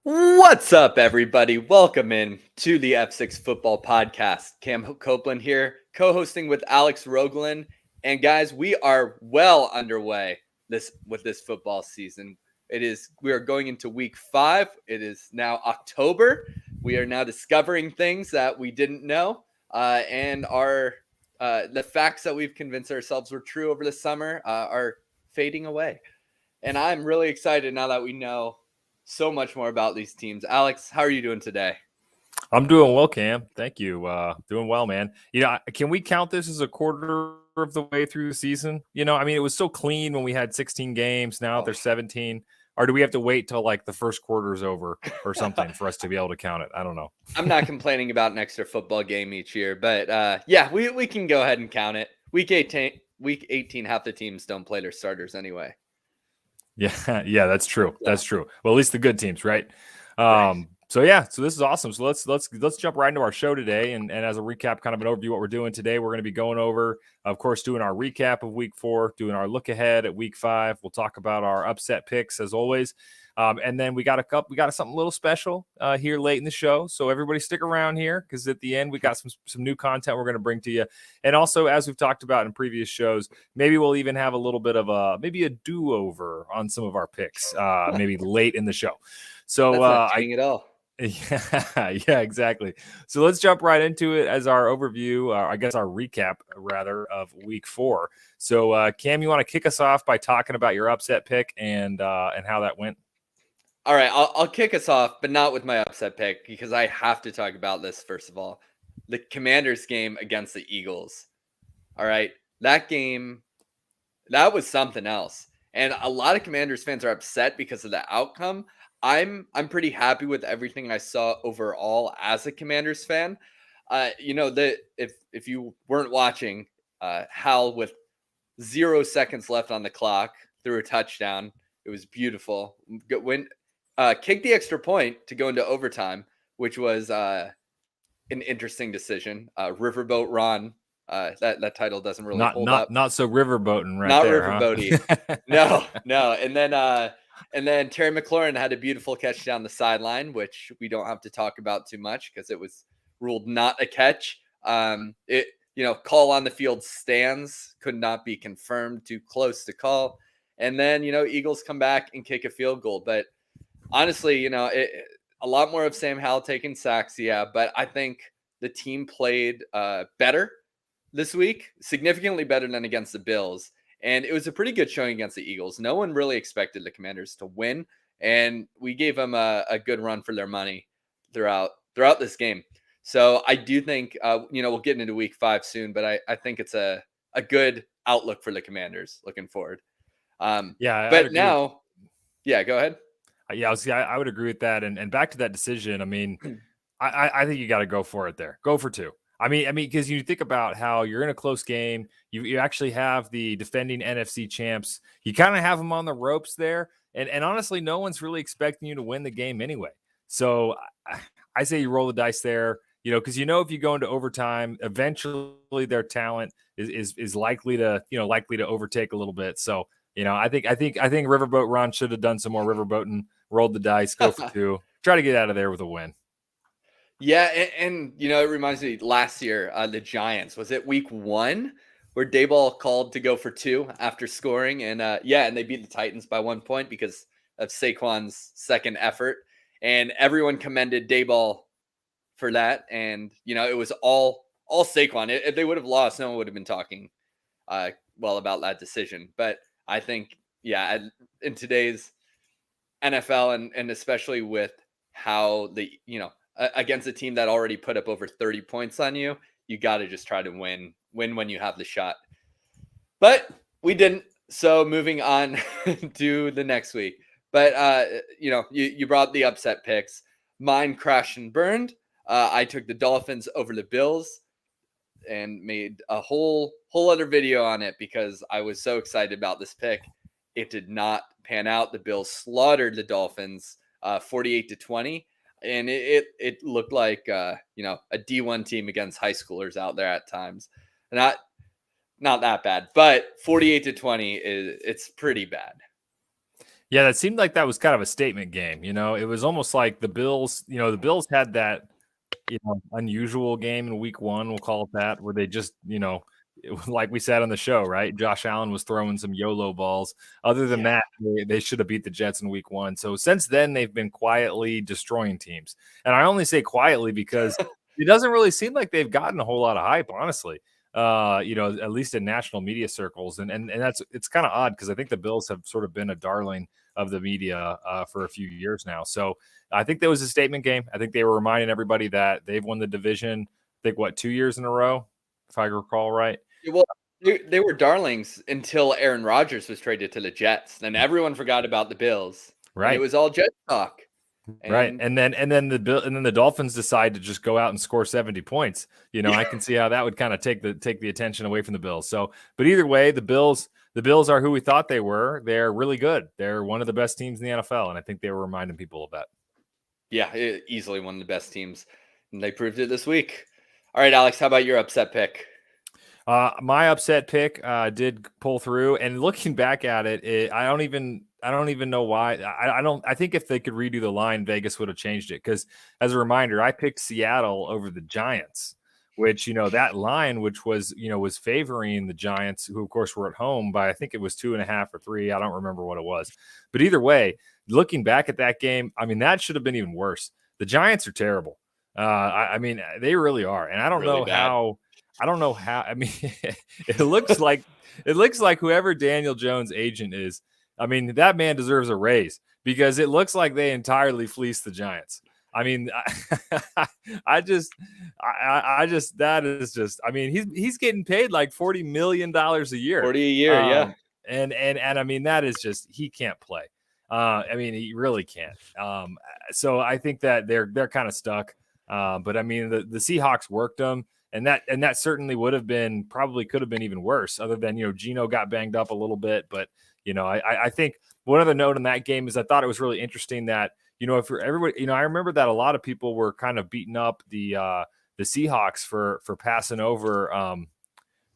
What's up, everybody? Welcome in to the F6 Football Podcast. Cam Copeland here, co-hosting with Alex Roglin. And guys, we are well underway this football season. We are going into week 5. It is now October. We are now discovering things that we didn't know, and the facts that we've convinced ourselves were true over the summer are fading away. And I'm really excited now that we know so much more about these teams. Alex, how are you doing today? I'm doing well, Cam. Thank you. Doing well, man. Can we count this as a quarter of the way through the season? It was so clean when we had 16 games. Now there's 17. Or do we have to wait till like the first quarter is over or something for us to be able to count it? I don't know. I'm not complaining about an extra football game each year, but yeah, we can go ahead and count it. Week 18, half the teams don't play their starters anyway. Yeah, that's true. Yeah. That's true. Well, at least the good teams, right? Right. So this is awesome. So let's jump right into our show today, and as a recap, kind of an overview of what we're doing today. We're going to be going over, of course, doing our recap of week 4, doing our look ahead at week 5. We'll talk about our upset picks as always, and then we got something a little special here late in the show. So everybody stick around here because at the end we got some new content we're going to bring to you, and also as we've talked about in previous shows, maybe we'll even have a little bit of a do-over on some of our picks, maybe late in the show. So that's not cheating at all. Yeah, exactly. So let's jump right into it as our overview, I guess our recap rather, of week 4. So Cam, you want to kick us off by talking about your upset pick and how that went? All right, I'll kick us off, but not with my upset pick because I have to talk about this first of all. The Commanders game against the Eagles. All right, that game, that was something else. And a lot of Commanders fans are upset because of the outcome. I'm pretty happy with everything I saw overall as a Commanders fan. If you weren't watching, Hal with 0 seconds left on the clock threw a touchdown. It was beautiful. Kicked the extra point to go into overtime, which was an interesting decision. Riverboat Ron. That title doesn't really hold up. Not so riverboating right Not there, riverboaty. huh? No. And then Terry McLaurin had a beautiful catch down the sideline, which we don't have to talk about too much because it was ruled not a catch. Call on the field stands could not be confirmed, too close to call. And then, Eagles come back and kick a field goal. But honestly, a lot more of Sam Howell taking sacks, yeah. But I think the team played better this week, significantly better than against the Bills. And it was a pretty good showing against the Eagles. No one really expected the Commanders to win, and we gave them a good run for their money throughout this game. So I do think, we'll get into week 5 soon, but I think it's a good outlook for the Commanders looking forward. Yeah, but now, yeah, go ahead. Yeah, I would agree with that. And back to that decision, I mean, I think you got to go for it there. Go for 2. I mean, because you think about how you're in a close game. You actually have the defending NFC champs. You kind of have them on the ropes there. And honestly, no one's really expecting you to win the game anyway. So I say you roll the dice there, because if you go into overtime, eventually their talent is likely to overtake a little bit. So, I think Riverboat Ron should have done some more riverboating, rolled the dice, go for 2, try to get out of there with a win. Yeah, and it reminds me last year, the Giants, was it week 1 where Daboll called to go for 2 after scoring, and and they beat the Titans by 1 point because of Saquon's second effort, and everyone commended Daboll for that, and it was all Saquon. If they would have lost, no one would have been talking about that decision. But I think, in today's NFL and especially with how against a team that already put up over 30 points on you, you got to just try to win when you have the shot. But we didn't. So moving on to the next week. But, you brought the upset picks. Mine crashed and burned. I took the Dolphins over the Bills and made a whole other video on it because I was so excited about this pick. It did not pan out. The Bills slaughtered the Dolphins 48-20. And it looked like a D1 team against high schoolers out there at times. Not that bad, but 48-20 it's pretty bad. Yeah, that seemed like that was kind of a statement game. It was almost like the Bills. The Bills had that unusual game in week 1. We'll call it that, where they just like we said on the show, right? Josh Allen was throwing some YOLO balls. Other than Yeah. that, they should have beat the Jets in week 1. So since then, they've been quietly destroying teams. And I only say quietly because it doesn't really seem like they've gotten a whole lot of hype, honestly. At least in national media circles. And it's kind of odd because I think the Bills have sort of been a darling of the media for a few years now. So I think that was a statement game. I think they were reminding everybody that they've won the division, I think, 2 years in a row, if I recall right. Well, they were darlings until Aaron Rodgers was traded to the Jets. Then everyone forgot about the Bills, and it Right. was all Jet talk. Right. And then the Dolphins decide to just go out and score 70 points. I can see how that would kind of take the attention away from the Bills. So, but either way, the Bills are who we thought they were. They're really good. They're one of the best teams in the NFL, and I think they were reminding people of that. Yeah, easily one of the best teams, and they proved it this week. All right, Alex, how about your upset pick? My upset pick did pull through, and looking back at it, I don't even know why. I think if they could redo the line, Vegas would have changed it. Because as a reminder, I picked Seattle over the Giants, which that line, which was was favoring the Giants, who of course were at home by, I think it was 2.5 or 3. I don't remember what it was, but either way, looking back at that game, I mean that should have been even worse. The Giants are terrible. I mean they really are, and I don't Really know bad. how. I don't know how. I mean, it looks like whoever Daniel Jones' agent is, I mean, that man deserves a raise because it looks like they entirely fleeced the Giants. I mean, I just that is just. I mean, he's getting paid like $40 million a year. 40 a year, yeah. And I mean, that is just, he can't play. I mean, he really can't. So I think that they're kind of stuck. But I mean, the Seahawks worked them. And that certainly could have been even worse, other than, Geno got banged up a little bit. But, I think one other note in that game is I thought it was really interesting that, if you're everybody, I remember that a lot of people were kind of beating up the Seahawks for passing over,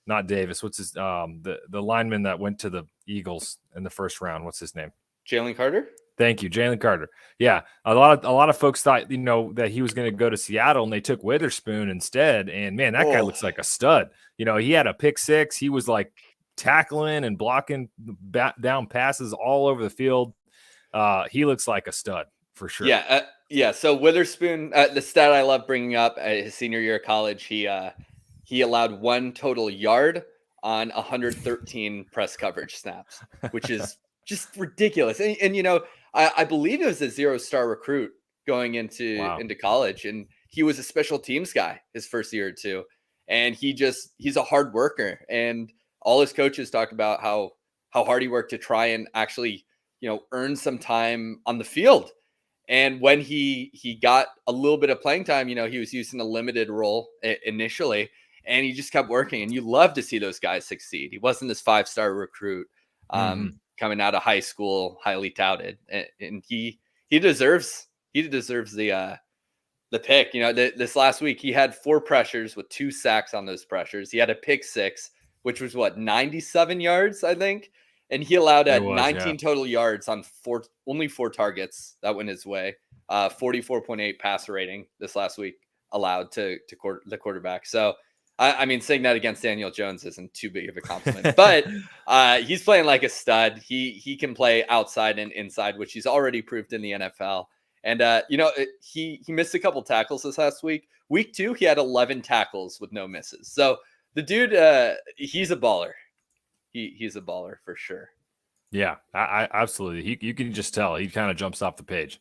not Davis. What's his, the lineman that went to the Eagles in the first round. What's his name? Jalen Carter. Thank you, Jalen Carter. Yeah, a lot of folks thought that he was going to go to Seattle, and they took Witherspoon instead. And man, that guy looks like a stud. He had a pick 6. He was like tackling and blocking down passes all over the field. He looks like a stud for sure. Yeah, yeah. So Witherspoon, the stat I love bringing up, his senior year of college, he allowed 1 total yard on 113 press coverage snaps, which is just ridiculous. And I believe it was a 0-star recruit going into college, and he was a special teams guy his first year or two. And he's a hard worker, and all his coaches talked about how hard he worked to try and actually, earn some time on the field. And when he got a little bit of playing time, he was using a limited role initially, and he just kept working. And you love to see those guys succeed. He wasn't this 5-star recruit. Coming out of high school, highly touted, and he deserves the pick. This last week he had 4 pressures with 2 sacks on those pressures. He had a pick 6, which was 97 yards, I think, and he allowed 19 total yards on only 4 targets that went his way. 44.8 passer rating this last week allowed to the quarterback. So. I mean, saying that against Daniel Jones isn't too big of a compliment, but he's playing like a stud. He can play outside and inside, which he's already proved in the NFL. And he missed a couple tackles this last week. Week 2, he had 11 tackles with no misses. So the dude, he's a baller. He's a baller for sure. Yeah, I absolutely. You can just tell he kind of jumps off the page.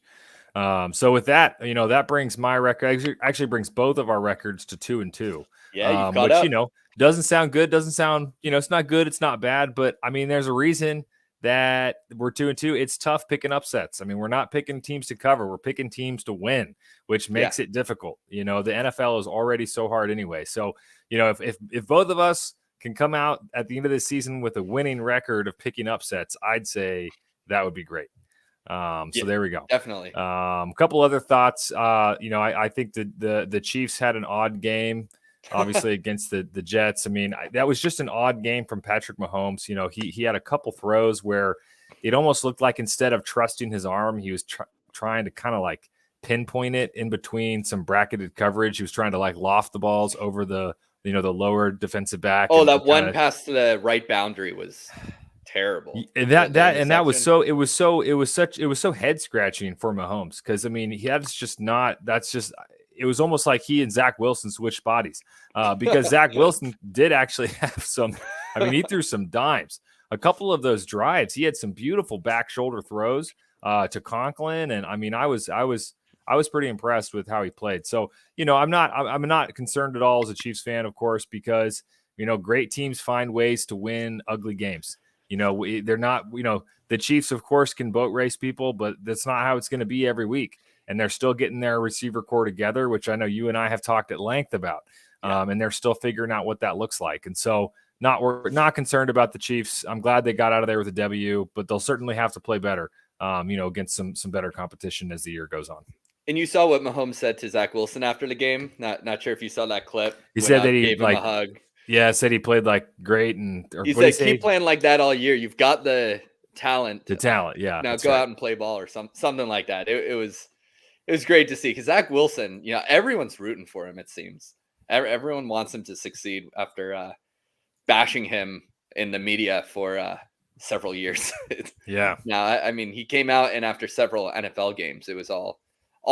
So with that, that brings my record, actually brings both of our records to 2-2. Yeah, you've got up. Doesn't sound good. Doesn't sound, it's not good. It's not bad. But I mean, there's a reason that we're 2-2. It's tough picking upsets. I mean, we're not picking teams to cover. We're picking teams to win, which makes it difficult. The NFL is already so hard anyway. So, if both of us can come out at the end of the season with a winning record of picking upsets, I'd say that would be great. So there we go. Definitely. A couple other thoughts. I think the Chiefs had an odd game, obviously against the Jets. I mean, that was just an odd game from Patrick Mahomes. He had a couple throws where it almost looked like instead of trusting his arm, he was trying to kind of like pinpoint it in between some bracketed coverage. He was trying to like loft the balls over the lower defensive back. Oh, that one pass to the right boundary was terrible. And that was so head scratching for Mahomes, because I mean it was almost like he and Zach Wilson switched bodies, because Zach Wilson did actually have some. I mean, he threw some dimes. A couple of those drives, he had some beautiful back shoulder throws to Conklin, and I mean, I was pretty impressed with how he played. So I'm not concerned at all as a Chiefs fan, of course, because great teams find ways to win ugly games. They're not, the Chiefs, of course, can boat race people, but that's not how it's going to be every week. And they're still getting their receiver core together, which I know you and I have talked at length about. And they're still figuring out what that looks like. And so we're not concerned about the Chiefs. I'm glad they got out of there with a W, but they'll certainly have to play better, against some better competition as the year goes on. And you saw what Mahomes said to Zach Wilson after the game. Not sure if you saw that clip. He said that he gave him a hug. Yeah, said he played like great, and he said keep playing like that all year. You've got the talent. Yeah. Now go out and play ball or something like that. It was great to see, because Zach Wilson, everyone's rooting for him. It seems everyone wants him to succeed after bashing him in the media for several years. Yeah. Now, I mean, he came out, and after several NFL games, it was all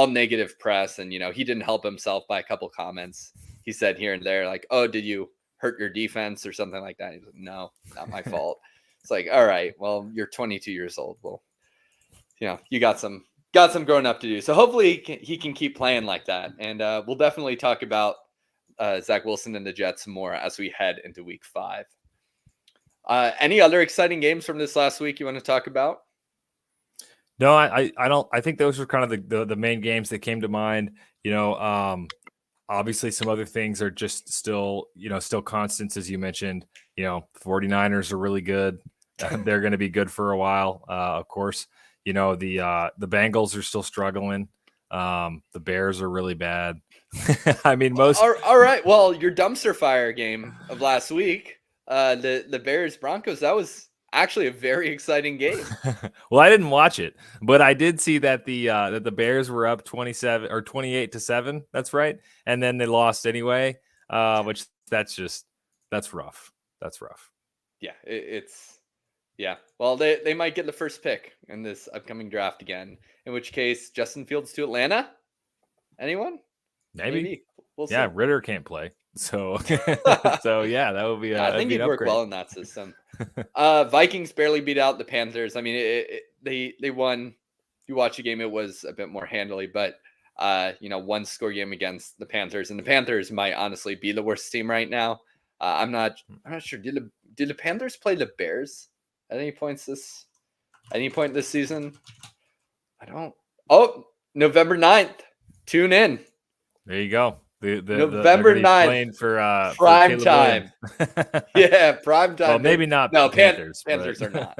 negative press, and he didn't help himself by a couple comments he said here and there, like, "Oh, did you hurt your defense or something like that?" He's like, "No, not my fault." It's like, all right, well, you're 22 years old. Well, you got some growing up to do. So hopefully he can keep playing like that. And we'll definitely talk about Zach Wilson and the Jets more as we head into week 5. Any other exciting games from this last week you want to talk about? No, I don't. I think those were kind of the main games that came to mind. Obviously, some other things are just still constants, as you mentioned. 49ers are really good. They're going to be good for a while. Of course, the Bengals are still struggling. The Bears are really bad. I mean, most. All right. Well, your dumpster fire game of last week, the Bears Broncos, that was actually a very exciting game. Well, I didn't watch it, but I did see that the Bears were up 27 or 28-7. That's right, and then they lost anyway. Which that's rough. That's rough. Yeah, Well, they might get the first pick in this upcoming draft again. In which case, Justin Fields to Atlanta. Anyone? Maybe. We'll see. Yeah, Ritter can't play, so yeah, that would be. I think he'd work well in that system. Vikings barely beat out the Panthers. I mean, they won. If you watch the game, it was a bit more handily, but one score game against the Panthers, and the Panthers might honestly be the worst team right now. I'm not sure. Did the Panthers play the Bears at any point this season? I don't. Oh, November 9th. Tune in. There you go. November 9th for prime time. Yeah, prime time. Well, maybe not. No, Panthers are not.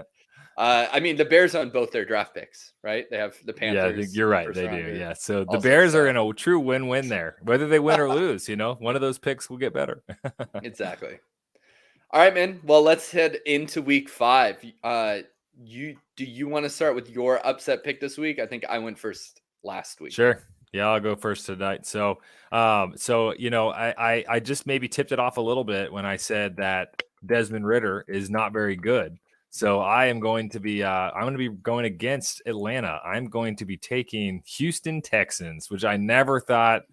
I mean, the Bears own both their draft picks, right? They have the Panthers. Yeah, you're right. They do. Yeah. So the Bears are in a true win-win there. Whether they win or lose, one of those picks will get better. Exactly. All right, man. Well, let's head into week 5. Do you want to start with your upset pick this week? I think I went first last week. Sure. Yeah, I'll go first tonight. So, I just maybe tipped it off a little bit when I said that Desmond Ritter is not very good. So I am going to be going against Atlanta. I'm going to be taking Houston Texans, which I never thought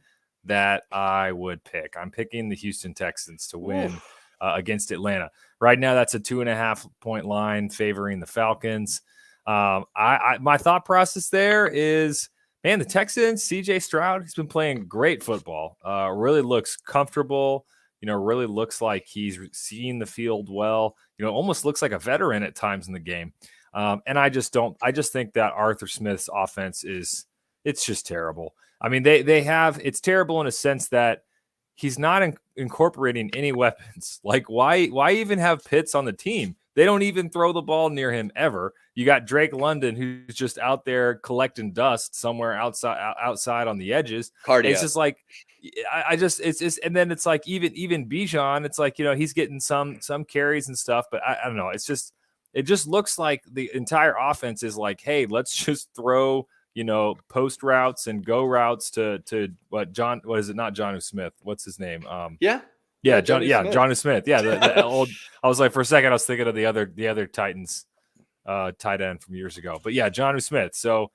that I would pick. I'm picking the Houston Texans to win against Atlanta. Right now, that's a 2.5 point line favoring the Falcons. My thought process there is, man, the Texans, CJ Stroud, he's been playing great football. Really looks comfortable. Really looks like he's seeing the field well. Almost looks like a veteran at times in the game. And I just think that Arthur Smith's offense it's just terrible. I mean, it's terrible in a sense that he's not incorporating any weapons. Like, why even have Pitts on the team? They don't even throw the ball near him ever. You got Drake London, who's just out there collecting dust somewhere outside on the edges. Cardio. It's just like, and then it's like even Bijan, it's like, he's getting some carries and stuff, but I don't know. It's just, it just looks like the entire offense is like, hey, let's just throw, post routes and go routes to what is it? Not Jonnu Smith. What's his name? Yeah. Jonnu Smith. Yeah, the old. I was like, for a second, I was thinking of the other Titans tight end from years ago. But yeah, Jonnu Smith. So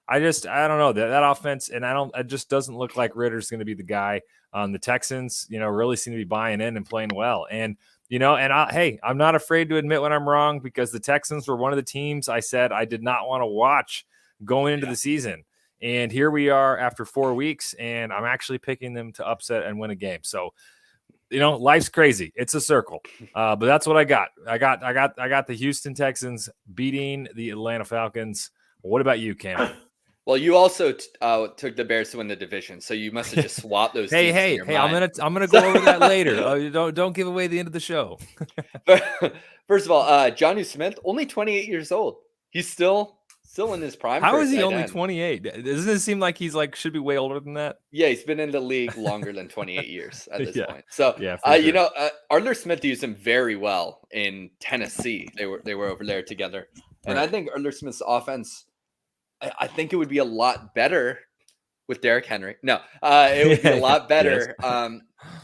I don't know that offense, and it just doesn't look like Ritter's going to be the guy. The Texans, really seem to be buying in and playing well. And I'm not afraid to admit when I'm wrong, because the Texans were one of the teams I said I did not want to watch going into the season. And here we are after 4 weeks, and I'm actually picking them to upset and win a game. So, life's crazy. It's a circle. But that's what I got. I got the Houston Texans beating the Atlanta Falcons. What about you, Cam? Well, you also took the Bears to win the division, so you must have just swapped those. Hey! I'm gonna go over that later. Don't give away the end of the show. First of all, Jonnu Smith, only 28 years old. He's still in his prime. How is he only 28? Doesn't it seem like he's should be way older than that? Yeah, he's been in the league longer than 28 years at this point. So, yeah, sure. Arthur Smith used him very well in Tennessee. They were over there together, and I think Arthur Smith's offense, I think it would be a lot better with Derrick Henry. No, it would be a lot better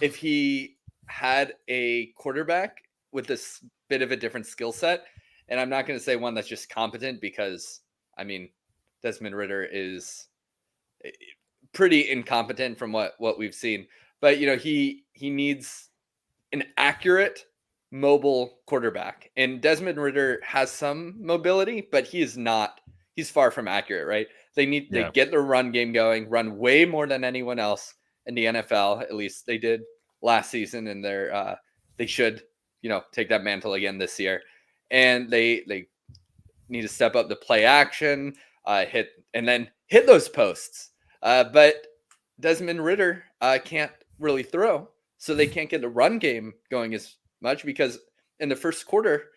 if he had a quarterback with this bit of a different skill set. And I'm not going to say one that's just competent, because, Desmond Ridder is pretty incompetent from what we've seen. But, he needs an accurate, mobile quarterback. And Desmond Ridder has some mobility, but he's far from accurate, right? They get their run game going, run way more than anyone else in the NFL. At least they did last season, and they should, take that mantle again this year. And they need to step up the play action, hit those posts. But Desmond Ridder can't really throw, so they can't get the run game going as much, because in the first quarter,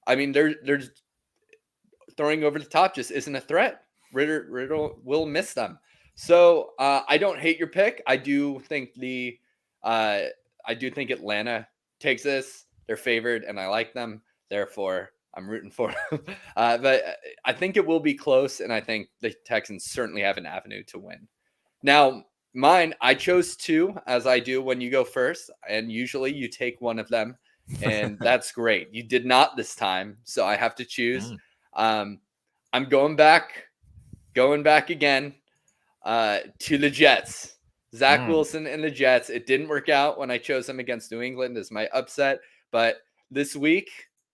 they're throwing over the top just isn't a threat. Ridder will miss them. So I don't hate your pick. I do think Atlanta takes this. They're favored, and I like them. Therefore, I'm rooting for them. But I think it will be close, and I think the Texans certainly have an avenue to win. Now, mine, I chose two, as I do when you go first, and usually you take one of them, and that's great. You did not this time, so I have to choose. I'm going back again to the Jets. Zach Wilson and the Jets. It didn't work out when I chose them against New England as my upset, but this week,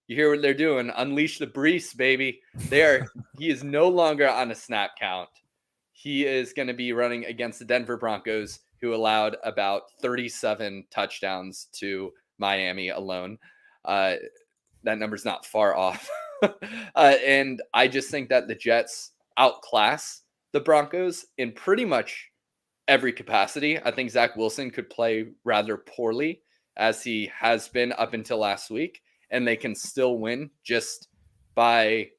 you hear what they're doing. Unleash the Brees, baby. He is no longer on a snap count. He is going to be running against the Denver Broncos, who allowed about 37 touchdowns to Miami alone. That number's not far off. And I just think that the Jets outclass the Broncos in pretty much every capacity. I think Zach Wilson could play rather poorly, as he has been up until last week, and they can still win just by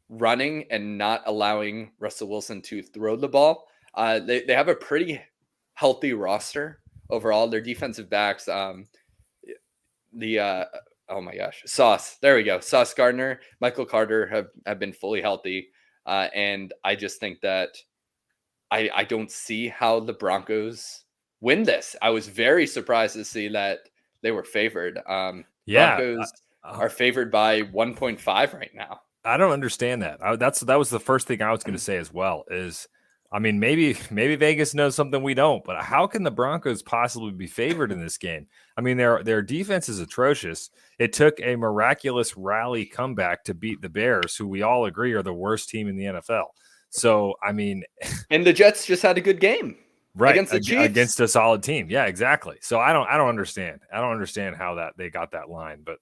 running and not allowing Russell Wilson to throw the ball. They have a pretty healthy roster overall. Their defensive backs, Sauce. There we go. Sauce Gardner, Michael Carter have been fully healthy. And I just think that I don't see how the Broncos win this. I was very surprised to see that they were favored. Broncos are favored by 1.5 right now. I don't understand that. That was the first thing I was going to say as well. Maybe Vegas knows something we don't, but how can the Broncos possibly be favored in this game? Their defense is atrocious. It took a miraculous rally comeback to beat the Bears, who we all agree are the worst team in the NFL. So, and the Jets just had a good game, right, against the Chiefs, against a solid team. Yeah, exactly. So I don't understand. I don't understand how that they got that line, but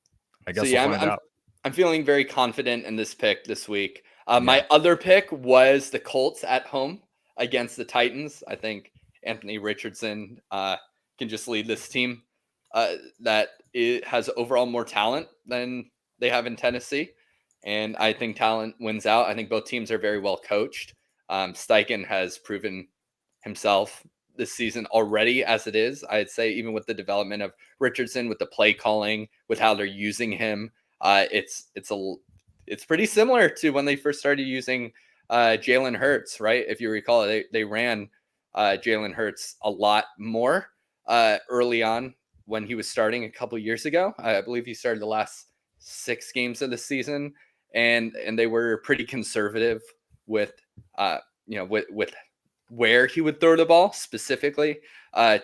I guess we'll find out. I'm feeling very confident in this pick this week. My other pick was the Colts at home against the Titans. I think Anthony Richardson can just lead this team that it has overall more talent than they have in Tennessee. And I think talent wins out. I think both teams are very well coached. Steichen has proven himself this season already as it is. I'd say even with the development of Richardson, with the play calling, with how they're using him, it's it's pretty similar to when they first started using Jalen Hurts, right? If you recall, they ran Jalen Hurts a lot more early on when he was starting a couple years ago. I believe he started the last 6 games of the season, and they were pretty conservative with with where he would throw the ball specifically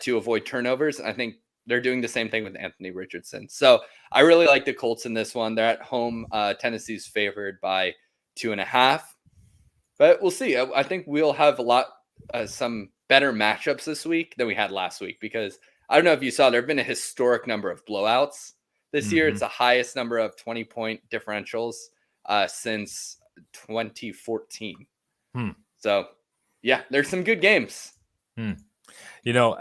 to avoid turnovers. I think they're doing the same thing with Anthony Richardson. So I really like the Colts in this one. They're at home. Tennessee's favored by 2.5, but we'll see. I think we'll have some better matchups this week than we had last week, because I don't know if you saw, there have been a historic number of blowouts this year. It's the highest number of 20-point differentials since 2014. So yeah, there's some good games. You know,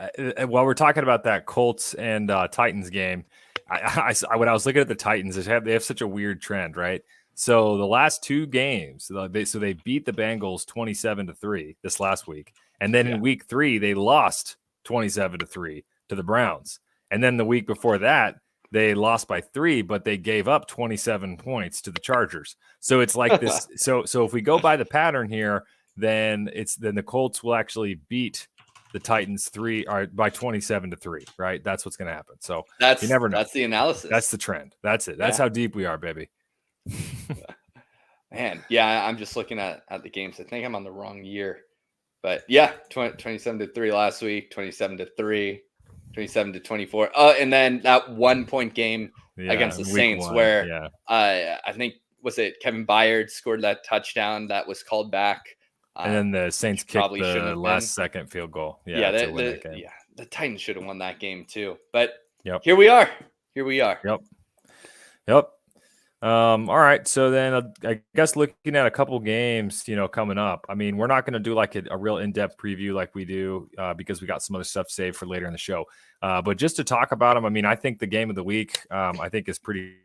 while we're talking about that Colts and Titans game, when I was looking at the Titans, they have such a weird trend, right? So the last 2 games, they beat the Bengals 27-3 this last week, and then in week 3 they lost 27-3 to the Browns, and then the week before that they lost by 3, but they gave up 27 points to the Chargers. So it's like this. So if we go by the pattern here, then the Colts will actually beat the Titans by 27-3, right? That's what's going to happen. So you never know. That's the analysis. That's the trend. That's it. That's how deep we are, baby. Man, yeah, I'm just looking at the games. I think I'm on the wrong year, but yeah, 27-3 last week, 27-3, 27-24. And then that 1-point game against the Saints, where I think, was it Kevin Byard scored that touchdown that was called back. And then the Saints kicked the last-second field goal. The Titans should have won that game too. But here we are. Yep. All right. So then I guess looking at a couple games, coming up. I mean, we're not going to do like a real in-depth preview like we do because we got some other stuff saved for later in the show. But just to talk about them, I mean, I think the game of the week, I think is pretty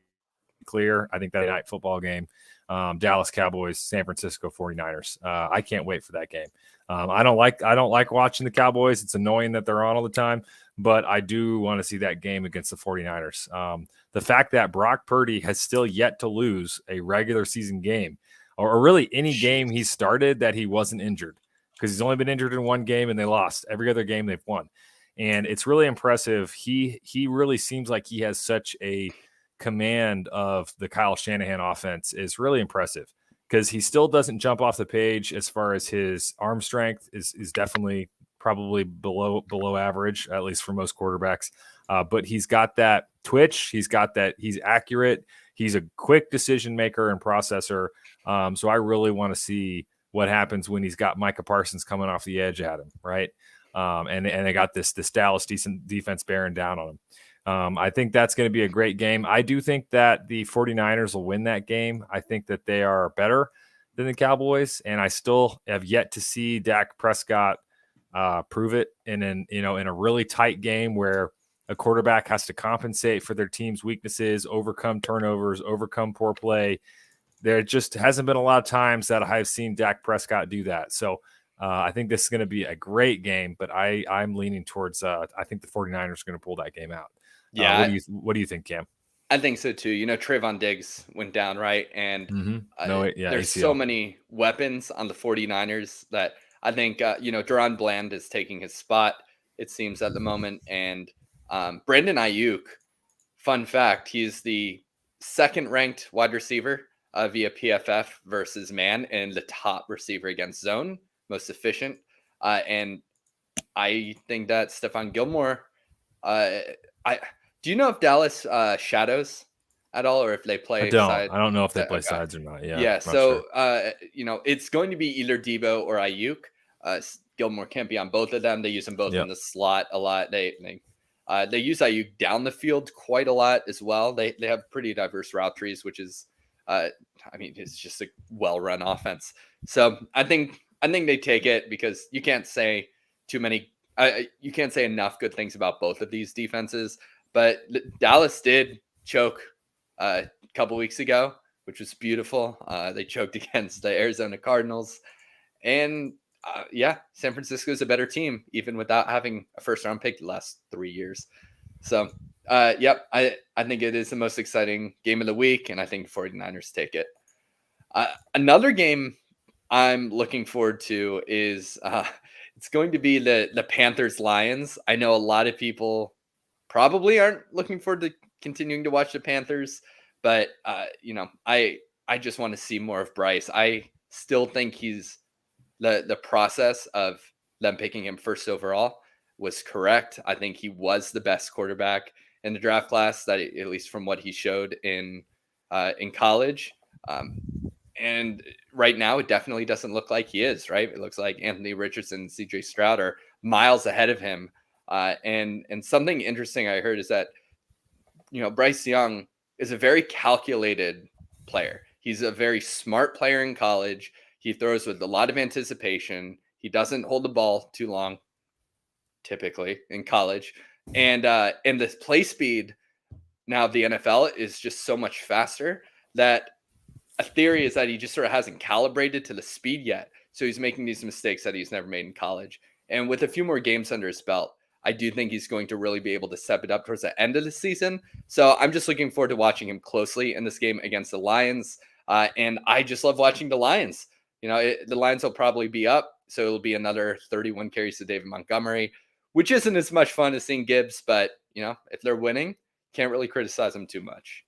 clear. I think that night football game, Dallas Cowboys, San Francisco 49ers. I can't wait for that game. I don't like watching the Cowboys. It's annoying that they're on all the time, but I do want to see that game against the 49ers. The fact that Brock Purdy has still yet to lose a regular season game, or really any game he started that he wasn't injured, because he's only been injured in 1 game and they lost. Every other game they've won. And it's really impressive. He really seems like he has such a command of the Kyle Shanahan offense. Is really impressive, because he still doesn't jump off the page as far as his arm strength is definitely probably below average, at least for most quarterbacks. But he's got that twitch. He's accurate. He's a quick decision maker and processor. So I really want to see what happens when he's got Micah Parsons coming off the edge at him, right? And they got this Dallas decent defense bearing down on him. I think that's going to be a great game. I do think that the 49ers will win that game. I think that they are better than the Cowboys, and I still have yet to see Dak Prescott prove it in a really tight game where a quarterback has to compensate for their team's weaknesses, overcome turnovers, overcome poor play. There just hasn't been a lot of times that I've seen Dak Prescott do that. So I think this is going to be a great game, but I'm leaning towards I think the 49ers are going to pull that game out. Yeah. What do you think, Cam? I think so too. Trayvon Diggs went down, right? And there's ACL. So many weapons on the 49ers that I think, Deron Bland is taking his spot, it seems, at the moment. And Brandon Ayuk, fun fact, he's the 2nd ranked wide receiver via PFF versus man, and the top receiver against zone, most efficient. And I think that Stephon Gilmore, do you know if Dallas shadows at all, or if they play? I don't know if they play sides or not. Yeah. So, sure. It's going to be either Debo or Ayuk. Gilmore can't be on both of them. They use them both in the slot a lot. They use Ayuk down the field quite a lot as well. They have pretty diverse route trees, which is, it's just a well-run offense. So I think they take it, because you can't say you can't say enough good things about both of these defenses. But Dallas did choke a couple weeks ago, which was beautiful. They choked against the Arizona Cardinals. And San Francisco is a better team, even without having a first-round pick the last 3 years. So, I think it is the most exciting game of the week, and I think 49ers take it. Another game I'm looking forward to is it's going to be the Panthers Lions. I know a lot of people probably aren't looking forward to continuing to watch the Panthers, but I just want to see more of Bryce. I still think he's the process of them picking him first overall was correct. I think he was the best quarterback in the draft class, that at least from what he showed in college. Um, and right now, it definitely doesn't look like he is, right? It looks like Anthony Richardson and CJ Stroud are miles ahead of him. And something interesting I heard is that, Bryce Young is a very calculated player. He's a very smart player in college. He throws with a lot of anticipation. He doesn't hold the ball too long, typically in college. And the play speed now of the NFL is just so much faster that a theory is that he just sort of hasn't calibrated to the speed yet. So he's making these mistakes that he's never made in college. And with a few more games under his belt, I do think he's going to really be able to step it up towards the end of the season. So I'm just looking forward to watching him closely in this game against the Lions. And I just love watching the Lions. The Lions will probably be up. So it'll be another 31 carries to David Montgomery, which isn't as much fun as seeing Gibbs. But, if they're winning, can't really criticize them too much.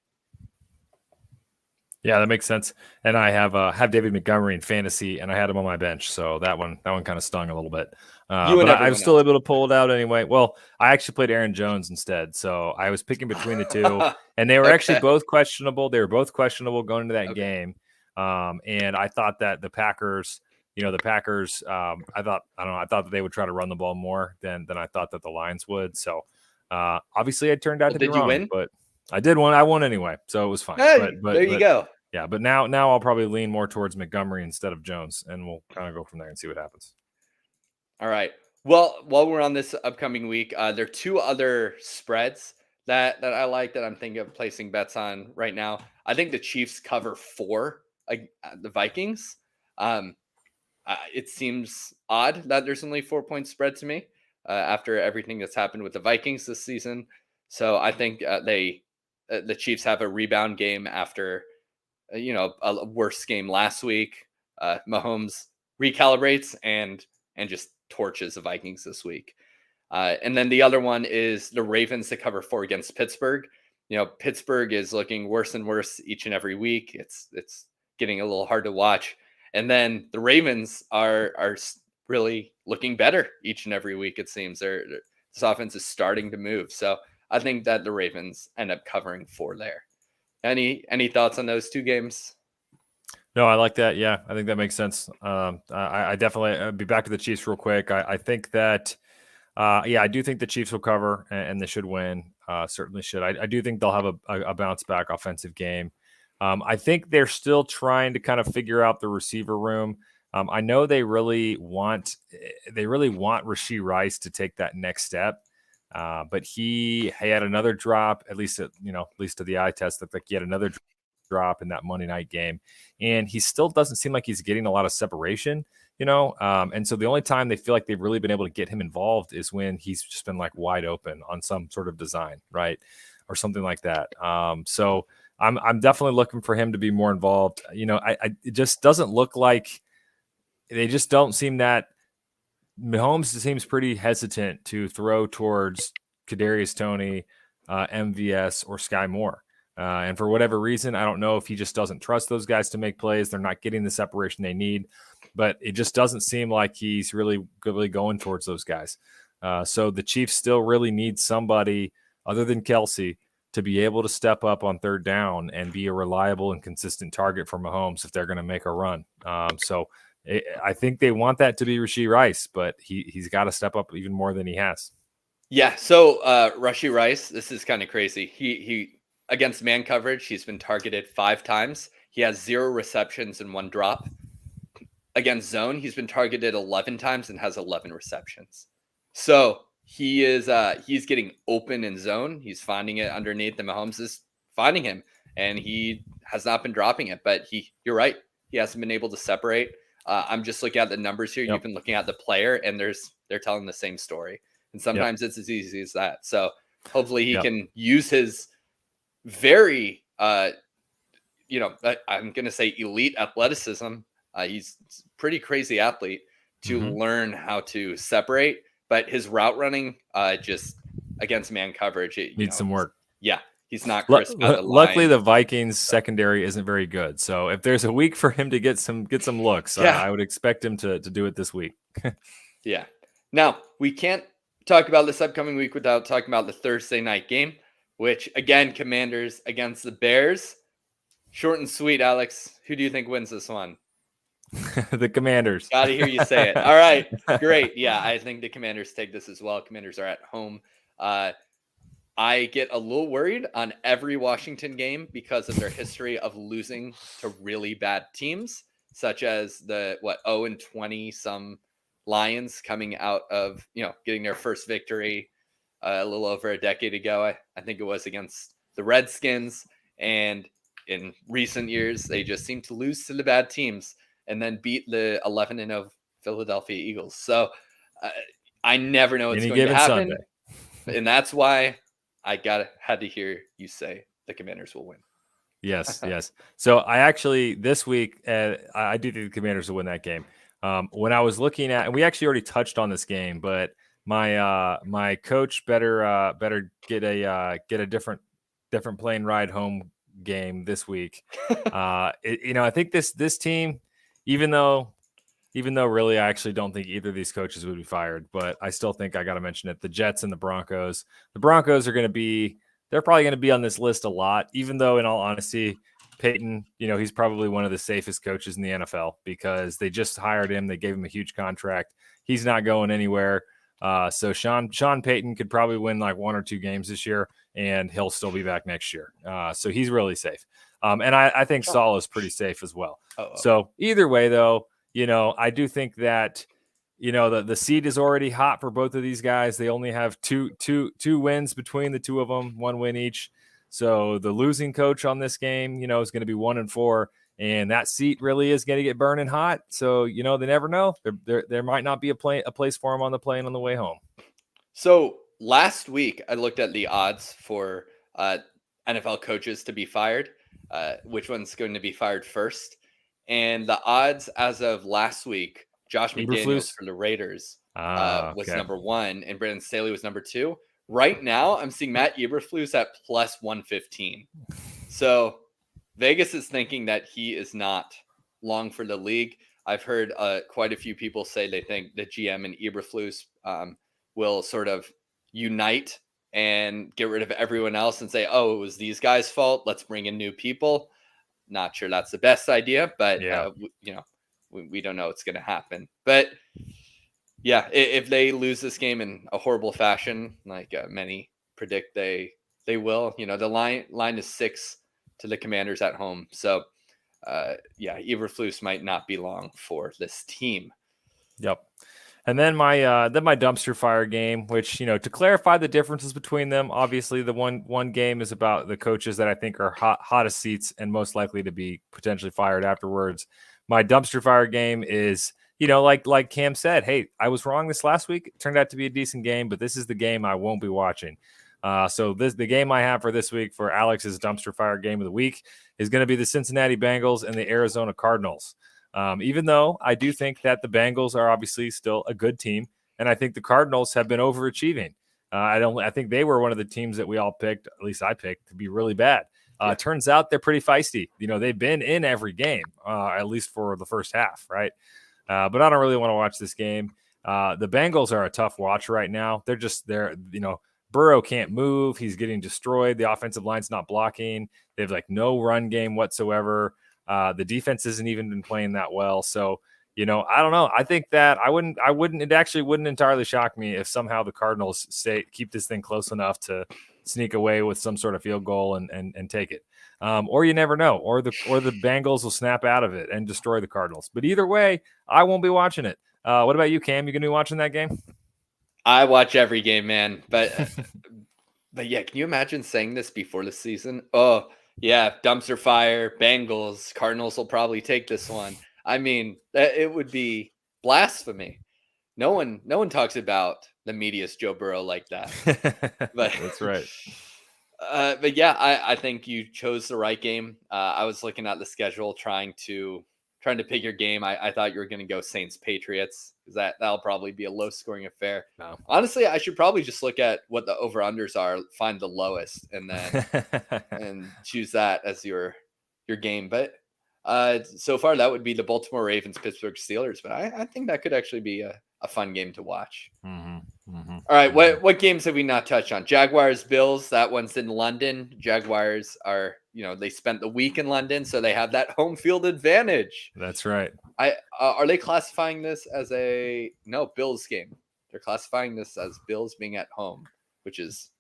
Yeah, that makes sense. And I have David Montgomery in fantasy, and I had him on my bench, so that one kind of stung a little bit. But I was still able to pull it out anyway. Well, I actually played Aaron Jones instead, so I was picking between the two, and they were actually both questionable. They were both questionable going into that game, and I thought that the Packers. I thought that they would try to run the ball more than I thought that the Lions would. So obviously, it turned out to be wrong. Win? But I did win. I won anyway, so it was fine. Hey, but there you go. Yeah, but now I'll probably lean more towards Montgomery instead of Jones, and we'll kind of go from there and see what happens. All right. Well, while we're on this upcoming week, there are two other spreads that I like that I'm thinking of placing bets on right now. I think the Chiefs cover 4 the Vikings. It seems odd that there's only 4-point spread to me after everything that's happened with the Vikings this season. So I think the Chiefs have a rebound game after a worse game last week. Mahomes recalibrates and just torches the Vikings this week. And then the other one is the Ravens to cover 4 against Pittsburgh. Pittsburgh is looking worse and worse each and every week. It's getting a little hard to watch. And then the Ravens are really looking better each and every week. It seems this offense is starting to move. So I think that the Ravens end up covering 4 there. Any thoughts on those two games? No, I like that. Yeah, I think that makes sense. I definitely be back to the Chiefs real quick. I think that, I do think the Chiefs will cover and they should win. Certainly should. I do think they'll have a bounce back offensive game. I think they're still trying to kind of figure out the receiver room. I know they really want Rashee Rice to take that next step. But he had another drop, at least to the eye test, looked like he had another drop in that Monday night game, and he still doesn't seem like he's getting a lot of separation, and so the only time they feel like they've really been able to get him involved is when he's just been like wide open on some sort of design, right, or something like that. So I'm definitely looking for him to be more involved. It just doesn't look like they just don't seem that. Mahomes seems pretty hesitant to throw towards Kadarius Toney, MVS, or Sky Moore. And for whatever reason, I don't know if he just doesn't trust those guys to make plays. They're not getting the separation they need, but it just doesn't seem like he's really going towards those guys. So the Chiefs still really need somebody other than Kelce to be able to step up on third down and be a reliable and consistent target for Mahomes if they're going to make a run. I think they want that to be Rashee Rice, but he's got to step up even more than he has. Yeah. So Rashee Rice, this is kind of crazy. He against man coverage, he's been targeted 5 times. He has 0 receptions and 1 drop. Against zone, he's been targeted 11 times and has 11 receptions. So he's getting open in zone. He's finding it underneath, and Mahomes is finding him, and he has not been dropping it. But you're right, he hasn't been able to separate. I'm just looking at the numbers here. Yep. You've been looking at the player, and they're telling the same story. And sometimes it's as easy as that. So hopefully he can use his very I'm going to say elite athleticism. He's a pretty crazy athlete to learn how to separate, but his route running just against man coverage needs some work. Yeah, he's not crisp at the line. Luckily, the Vikings secondary isn't very good, so if there's a week for him to get some looks, I would expect him to do it this week. Yeah. Now, we can't talk about this upcoming week without talking about the Thursday night game, which again, Commanders against the Bears. Short and sweet, Alex. Who do you think wins this one? The Commanders. Got to hear you say it. All right, great. Yeah, I think the Commanders take this as well. Commanders are at home. I get a little worried on every Washington game because of their history of losing to really bad teams, such as the 0-20 some Lions coming out of, getting their first victory a little over a decade ago. I think it was against the Redskins. And in recent years, they just seem to lose to the bad teams and then beat the 11-0 Philadelphia Eagles. So I never know what's going to happen. Sunday. And that's why I had to hear you say the Commanders will win. Yes. So I actually, this week, I do think the Commanders will win that game. When I was looking at, and we actually already touched on this game, but my coach better get a different plane ride home game this week. I think this team, even though really I actually don't think either of these coaches would be fired, but I still think I got to mention it. The Jets and the Broncos. The Broncos they're probably going to be on this list a lot, even though in all honesty, Peyton, he's probably one of the safest coaches in the NFL because they just hired him. They gave him a huge contract. He's not going anywhere. So Sean Payton could probably win like 1 or 2 games this year, and he'll still be back next year. So he's really safe. And I think Saul is pretty safe as well. Uh-oh. So either way, though, I do think that, the seed is already hot for both of these guys. They only have two wins between the two of them, 1 win each. So the losing coach on this game, is going to be 1-4, and that seat really is going to get burning hot. So, they never know. There might not be a place for him on the plane on the way home. So last week, I looked at the odds for NFL coaches to be fired, which one's going to be fired first. And the odds as of last week, Josh McDaniels for the Raiders was number 1, and Brandon Staley was number 2. Right now, I'm seeing Matt Eberflus at plus 115. So Vegas is thinking that he is not long for the league. I've heard quite a few people say they think the GM and Eberflus will sort of unite and get rid of everyone else and say, oh, it was these guys' fault. Let's bring in new people. Not sure that's the best idea, but we don't know what's going to happen. But yeah, if they lose this game in a horrible fashion, like many predict they will, the line is 6 to the Commanders at home. So Eberflus might not be long for this team. Yep. And then my dumpster fire game, which, to clarify the differences between them, obviously the one game is about the coaches that I think are hottest seats and most likely to be potentially fired afterwards. My dumpster fire game is, like Cam said, hey, I was wrong this last week. It turned out to be a decent game, but this is the game I won't be watching. So the game I have for this week for Alex's dumpster fire game of the week is going to be the Cincinnati Bengals and the Arizona Cardinals. Even though I do think that the Bengals are obviously still a good team, and I think the Cardinals have been overachieving. I think they were one of the teams that we all picked, at least I picked, to be really bad. Turns out they're pretty feisty. They've been in every game, at least for the first half, right? But I don't really want to watch this game. The Bengals are a tough watch right now. They're Burrow can't move. He's getting destroyed. The offensive line's not blocking. They have no run game whatsoever. The defense hasn't even been playing that well. So, I don't know. I think that it actually wouldn't entirely shock me if somehow the Cardinals keep this thing close enough to sneak away with some sort of field goal and take it. Or you never know, or the Bengals will snap out of it and destroy the Cardinals. But either way, I won't be watching it. What about you, Cam? You going to be watching that game? I watch every game, man. But yeah, can you imagine saying this before the season? Oh, yeah, dumpster fire, Bengals, Cardinals will probably take this one. I mean, it would be blasphemy. No one talks about the media's Joe Burrow like that. But that's right. But yeah, I think you chose the right game. I was looking at the schedule, trying to pick your game. I thought you were going to go Saints Patriots because that'll probably be a low scoring affair. No. Honestly, I should probably just look at what the over unders are, find the lowest, and then and choose that as your game. But so far that would be the Baltimore Ravens Pittsburgh Steelers. But I think that could actually be a fun game to watch. All right, what games have we not touched on? Jaguars Bills. That one's in London. Jaguars are they spent the week in London, so they have that home field advantage. That's right. Are they classifying this as a Bills game? They're classifying this as Bills being at home, which is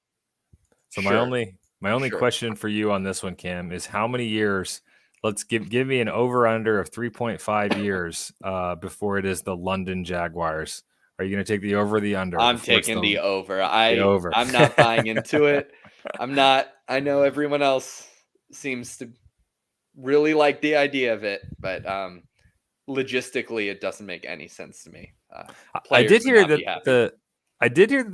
so my only question for you on this one, Cam, is how many years? Let's give me an over under of 3.5 years before it is the London Jaguars. Are you going to take the over or the under? I'm taking the over. The over. I'm not buying into it. I'm not. I know everyone else seems to really like the idea of it, but logistically, it doesn't make any sense to me. I did hear that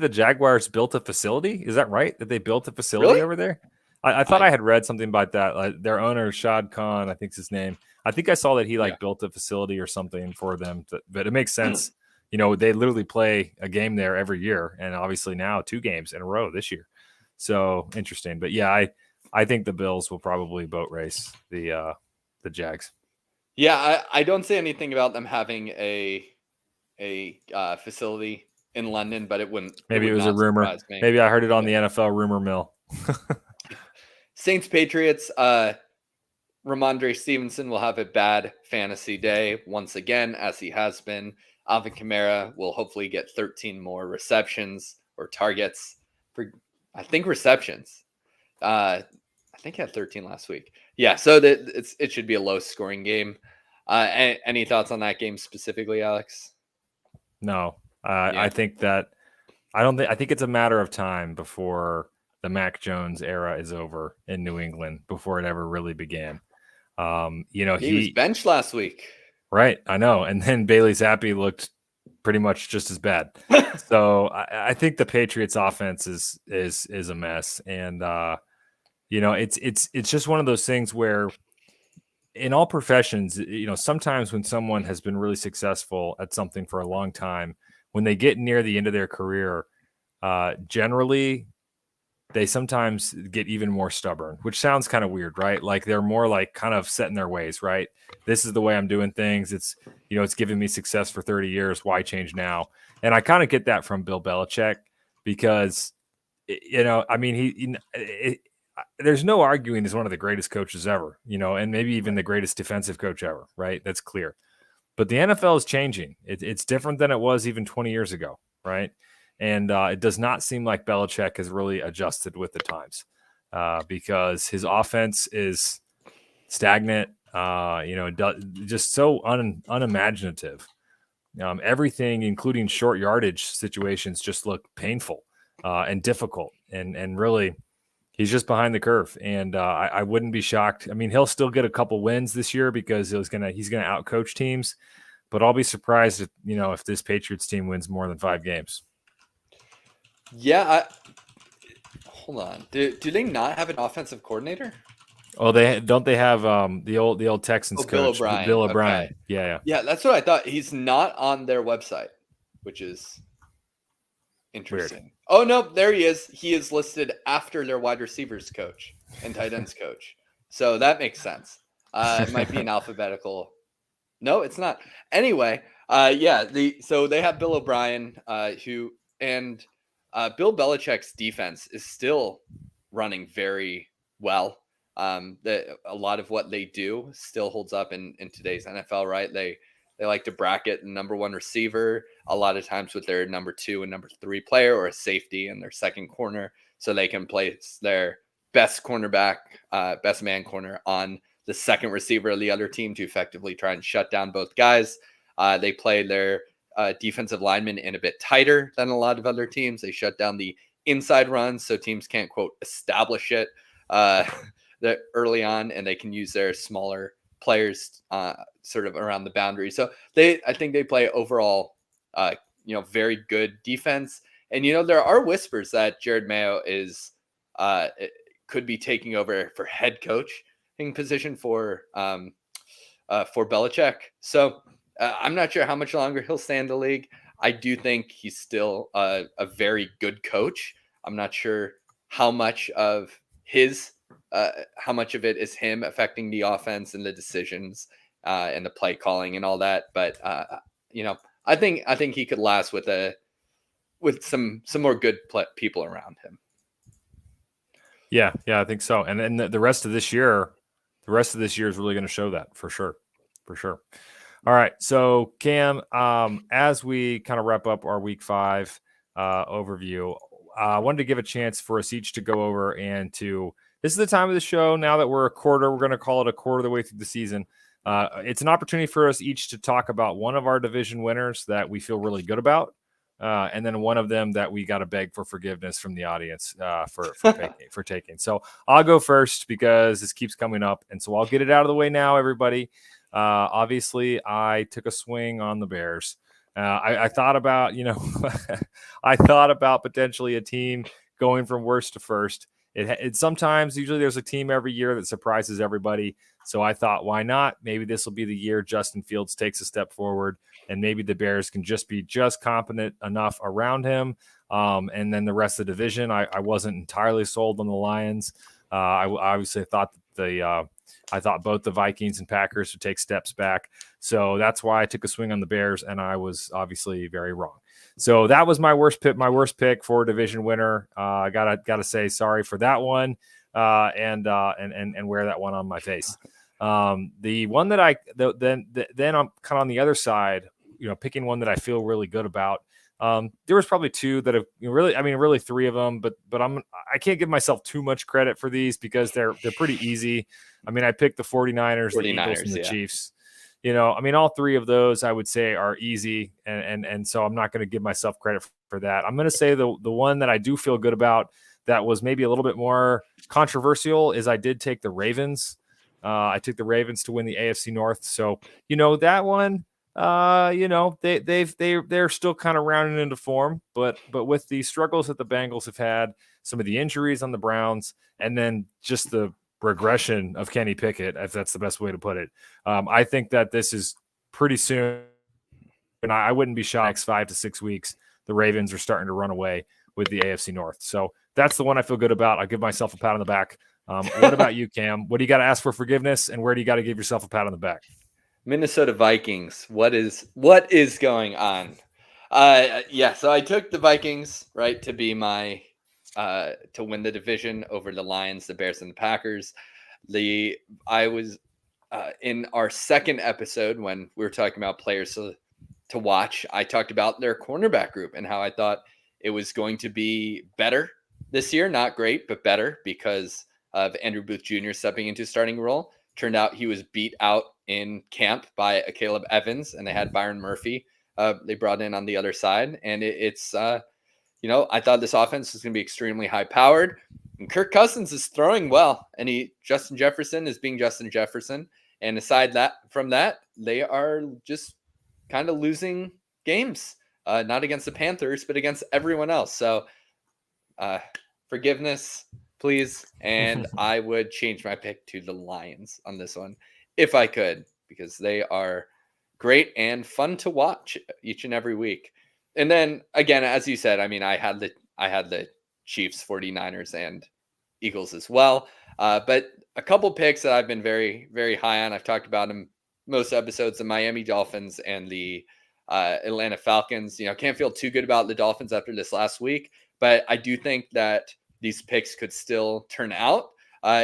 the Jaguars built a facility. Is that right? That they built a facility over there? I thought I had read something about that. Their owner, Shad Khan, I think's his name. I think I saw that he built a facility or something for them. But it makes sense. They literally play a game there every year, and obviously now 2 games in a row this year. So interesting. But yeah, I think the Bills will probably boat race the Jags. Yeah, I don't say anything about them having a facility in London, but it wouldn't. Maybe it was a rumor. Maybe I heard it on the NFL rumor mill. Saints Patriots. Ramondre Stevenson will have a bad fantasy day once again, as he has been. Alvin Kamara will hopefully get 13 more receptions or targets. I think receptions. I think he had 13 last week. Yeah, so it should be a low scoring game. Any thoughts on that game specifically, Alex? No, I think I think it's a matter of time before the Mac Jones era is over in New England, before it ever really began. He was benched last week. Right, I know. And then Bailey Zappi looked pretty much just as bad. So I think the Patriots offense is a mess. And it's just one of those things where in all professions, sometimes when someone has been really successful at something for a long time, when they get near the end of their career, generally they sometimes get even more stubborn, which sounds kind of weird, right? Like they're more like kind of set in their ways, right? This is the way I'm doing things. It's, it's given me success for 30 years. Why change now? And I kind of get that from Bill Belichick because, there's no arguing he's one of the greatest coaches ever, and maybe even the greatest defensive coach ever, right? That's clear. But the NFL is changing. It's different than it was even 20 years ago, right? And it does not seem like Belichick has really adjusted with the times because his offense is stagnant, just so unimaginative. Everything, including short yardage situations, just look painful and difficult. And really, he's just behind the curve. And I wouldn't be shocked. I mean, he'll still get a couple wins this year because he's gonna outcoach teams. But I'll be surprised if this Patriots team wins more than 5 games. Yeah, hold on. Do they not have an offensive coordinator? Oh, they have the old Texans coach, Bill O'Brien. Okay. Yeah. That's what I thought. He's not on their website, which is interesting. Weird. Oh no, there he is. He is listed after their wide receivers coach and tight ends coach. So that makes sense. It might be an alphabetical. No, it's not. Anyway, so they have Bill O'Brien, Bill Belichick's defense is still running very well. A lot of what they do still holds up in today's NFL, right? They like to bracket the number 1 receiver a lot of times with their number 2 and number 3 player, or a safety in their second corner, so they can place their best cornerback, best man corner on the second receiver of the other team to effectively try and shut down both guys. They play their defensive linemen in a bit tighter than a lot of other teams. They shut down the inside runs so teams can't, quote, establish it early on, and they can use their smaller players sort of around the boundary. So I think they play overall, very good defense. And, there are whispers that Jared Mayo is could be taking over for head coaching position for Belichick. So I'm not sure how much longer he'll stay in the league. I do think he's still a very good coach. I'm not sure how much of how much of it is him affecting the offense and the decisions and the play calling and all that. But I think he could last with some more good people around him. Yeah, I think so. And then the rest of this year is really going to show that for sure. All right. So Cam, as we kind of wrap up our week 5 overview, I wanted to give a chance for us each to go over and this is the time of the show now that we're going to call it a quarter of the way through the season. It's an opportunity for us each to talk about one of our division winners that we feel really good about. And then one of them that we got to beg for forgiveness from the audience for taking. So I'll go first because this keeps coming up. And so I'll get it out of the way now, everybody. Obviously, I took a swing on the Bears. I thought about, I thought about potentially a team going from worst to first. It sometimes, usually there's a team every year that surprises everybody. So I thought, why not? Maybe this will be the year Justin Fields takes a step forward, and maybe the Bears can just be competent enough around him. And then the rest of the division, I wasn't entirely sold on the Lions. I obviously thought I thought both the Vikings and Packers would take steps back. So that's why I took a swing on the Bears, and I was obviously very wrong. So that was my worst pick for division winner. I gotta say sorry for that one, and wear that one on my face. The one that then I'm kind of on the other side, picking one that I feel really good about. There was probably two that have really 3 of them, but I can't give myself too much credit for these because they're pretty easy. I mean, I picked the 49ers, the Eagles, and the Chiefs. All 3 of those I would say are easy, and so I'm not going to give myself credit for that. I'm going to say the one that I do feel good about that was maybe a little bit more controversial is I did take the Ravens. I took the Ravens to win the AFC North. So, that one, they're still kind of rounding into form, but with the struggles that the Bengals have had, some of the injuries on the Browns, and then just the regression of Kenny Pickett, if that's the best way to put it. I think that this is pretty soon, and I wouldn't be shocked next 5 to 6 weeks, the Ravens are starting to run away with the AFC North. So that's the one I feel good about. I'll give myself a pat on the back. What about you, Cam? What do you got to ask for forgiveness, and where do you got to give yourself a pat on the back? Minnesota Vikings. What is going on? So I took the Vikings, right, to be my to win the division over the Lions, the Bears, and the Packers. I was in our second episode when we were talking about players to watch. I talked about their cornerback group and how I thought it was going to be better this year. Not great, but better because of Andrew Booth Jr. stepping into starting role. Turned out he was beat out in camp by a Caleb Evans, and they had Byron Murphy. They brought in on the other side, and I thought this offense was going to be extremely high powered. And Kirk Cousins is throwing well, and Justin Jefferson is being Justin Jefferson. And aside from that, they are just kind of losing games, not against the Panthers, but against everyone else. So forgiveness, please. And I would change my pick to the Lions on this one if I could, because they are great and fun to watch each and every week. And then again, as you said, I had the Chiefs, 49ers, and Eagles as well. But a couple picks that I've been very, very high on. I've talked about them most episodes: the Miami Dolphins and the Atlanta Falcons. Can't feel too good about the Dolphins after this last week, but I do think that these picks could still turn out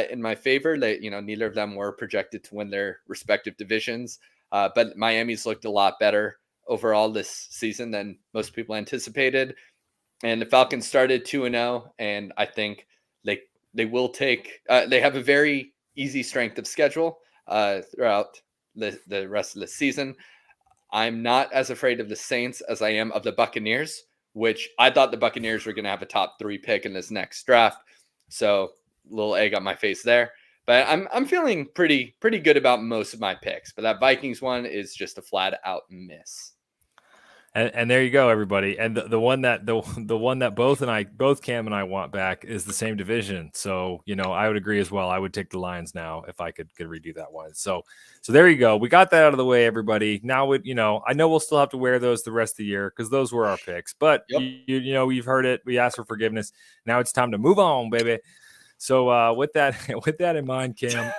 in my favor. Neither of them were projected to win their respective divisions, but Miami's looked a lot better overall this season than most people anticipated. And the Falcons started 2-0, and I think they will take. They have a very easy strength of schedule throughout the rest of the season. I'm not as afraid of the Saints as I am of the Buccaneers, which I thought the Buccaneers were going to have a top 3 pick in this next draft. So little egg on my face there. But I'm feeling pretty good about most of my picks. But that Vikings one is just a flat out miss. And there you go, everybody. And the one that the one that both Cam and I want back is the same division. So I would agree as well. I would take the Lions now if I could redo that one. So there you go. We got that out of the way, everybody. Now I know we'll still have to wear those the rest of the year because those were our picks. But Yep. you've heard it. We asked for forgiveness. Now it's time to move on, baby. So with that in mind, Cam,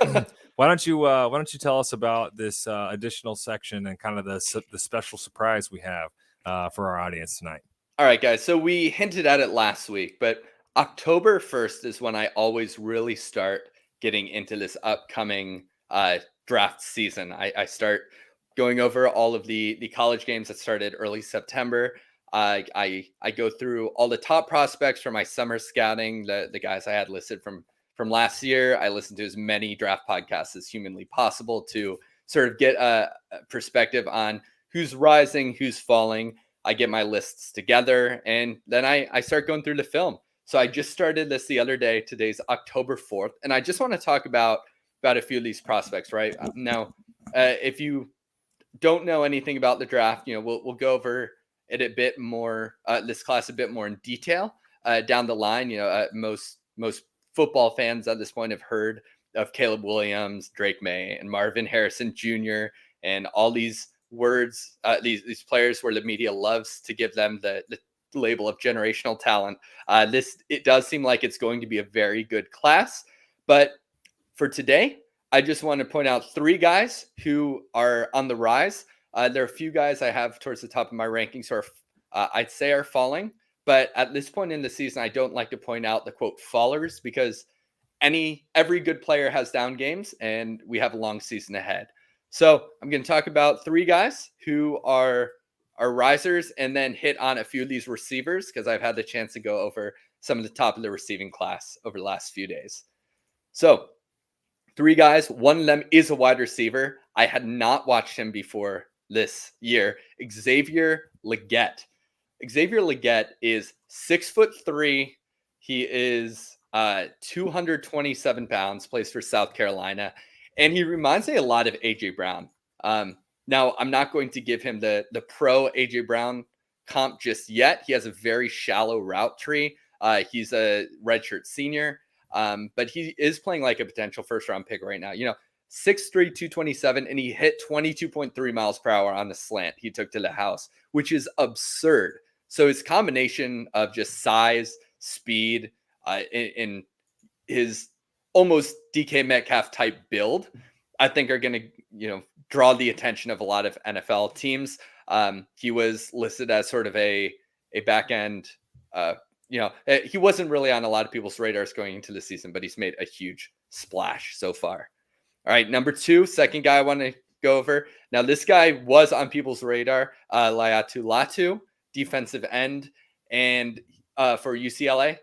why don't you tell us about this additional section and kind of the special surprise we have for our audience tonight? All right, guys. So we hinted at it last week, but October 1st is when I always really start getting into this upcoming draft season. I start going over all of the college games that started early September. I go through all the top prospects for my summer scouting, the guys I had listed from last year. I listen to as many draft podcasts as humanly possible to sort of get a perspective on who's rising, who's falling. I get my lists together, and then I start going through the film. So I just started this the other day. Today's October 4th, and I just want to talk about a few of these prospects. Right now, if you don't know anything about the draft, we'll go over it a bit more, this class a bit more in detail down the line. Most football fans at this point have heard of Caleb Williams, Drake May, and Marvin Harrison Jr. and all these words, these players where the media loves to give them the label of generational talent. It does seem like it's going to be a very good class, but for today, I just want to point out three guys who are on the rise. There are a few guys I have towards the top of my rankings who are, I'd say, are falling. But at this point in the season, I don't like to point out the quote fallers because every good player has down games, and we have a long season ahead. So I'm going to talk about three guys who are risers, and then hit on a few of these receivers because I've had the chance to go over some of the top of the receiving class over the last few days. So three guys. One of them is a wide receiver. I had not watched him before this year. Xavier Legette. Xavier Legette is 6'3". He is 227 pounds, plays for South Carolina, and he reminds me a lot of AJ Brown. Now, I'm not going to give him the pro AJ Brown comp just yet. He has a very shallow route tree. He's a redshirt senior, but he is playing like a potential first-round pick right now. 6'3", 227, and he hit 22.3 miles per hour on the slant he took to the house, which is absurd. So his combination of just size, speed, in his almost DK Metcalf type build, I think are going to, draw the attention of a lot of NFL teams. He was listed as sort of a back end, he wasn't really on a lot of people's radars going into the season, but he's made a huge splash so far. All right, number two, second guy I want to go over. Now, this guy was on people's radar, Laiatu Latu, defensive end, and for UCLA.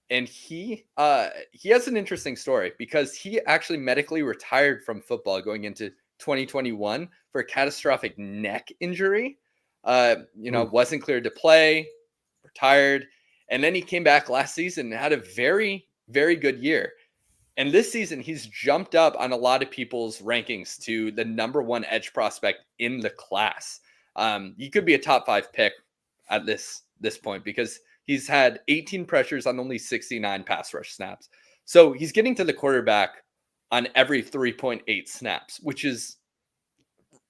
And he has an interesting story because he actually medically retired from football going into 2021 for a catastrophic neck injury. Wasn't cleared to play, retired. And then he came back last season and had a very, very good year. And this season, he's jumped up on a lot of people's rankings to the number one edge prospect in the class. He could be a top 5 pick at this point because he's had 18 pressures on only 69 pass rush snaps. So he's getting to the quarterback on every 3.8 snaps, which is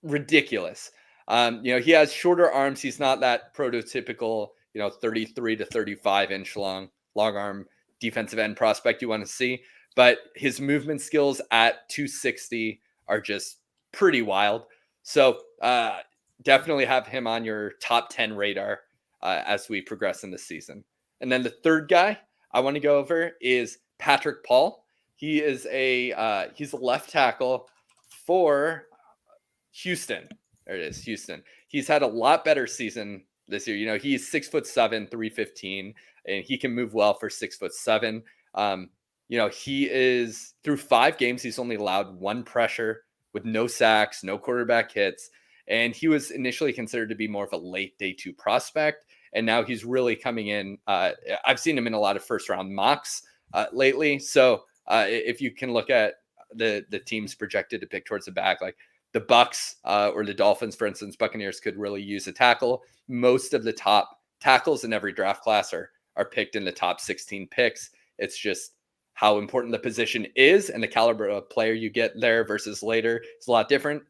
ridiculous. He has shorter arms. He's not that prototypical, 33 to 35 inch long arm defensive end prospect you want to see. But his movement skills at 260 are just pretty wild. So definitely have him on your top 10 radar as we progress in the season. And then the third guy I want to go over is Patrick Paul. He is he's a left tackle for Houston. There it is, Houston. He's had a lot better season this year. He's 6'7", 315, and he can move well for 6'7". He is through 5 games. He's only allowed 1 pressure with no sacks, no quarterback hits. And he was initially considered to be more of a late day 2 prospect. And now he's really coming in. I've seen him in a lot of first round mocks lately. So if you can look at the teams projected to pick towards the back, like the Bucks or the Dolphins, for instance, Buccaneers could really use a tackle. Most of the top tackles in every draft class are picked in the top 16 picks. It's just how important the position is and the caliber of player you get there versus later. It's a lot different